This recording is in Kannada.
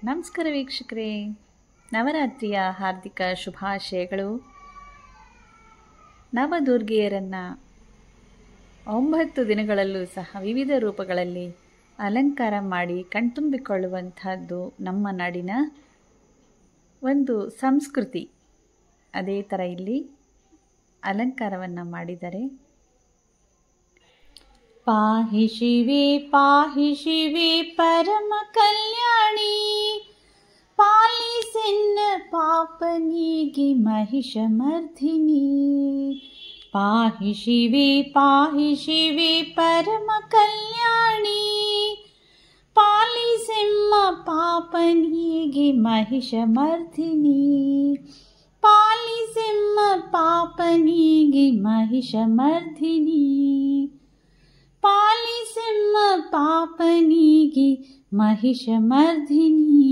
ನಮಸ್ಕಾರ ವೀಕ್ಷಕರೇ, ನವರಾತ್ರಿಯ ಹಾರ್ದಿಕ ಶುಭಾಶಯಗಳು. ನವದುರ್ಗೆಯರನ್ನು 9 ದಿನಗಳಲ್ಲೂ ಸಹ ವಿವಿಧ ರೂಪಗಳಲ್ಲಿ ಅಲಂಕಾರ ಮಾಡಿ ಕಣ್ತುಂಬಿಕೊಳ್ಳುವಂಥದ್ದು ನಮ್ಮ ನಾಡಿನ ಒಂದು ಸಂಸ್ಕೃತಿ. ಅದೇ ಥರ ಇಲ್ಲಿ ಅಲಂಕಾರವನ್ನು ಮಾಡಿದ್ದಾರೆ. ಪಾಹಿ ಶಿವೆ ಪರಮ ಕಲ್ಯಾಣಿ, ಪಾಲಿಸೆನ್ನ ಪಾಪನಿಗೆ ಮಹಿಷ ಮರ್ಧಿನಿ. ಪಾಹಿ ಶಿವೆ ಪರಮ ಕಲ್ಯಾಣಿ, ಪಾಲಿಸೆಮ್ಮ ಪಾಪನಿಗೆ ಮಹಿಷ ಮರ್ಧಿನಿ. ಪಾಲಿಸೆಮ್ಮ ಪಾಪನಿಗೆ ಮಹಿಷ ಮರ್ಧಿನಿ. ಪಾಲಿಸೆಮ್ಮ ಪಾಪನಿಗೆ ಮಹಿಷ ಮರ್ಧಿನಿ.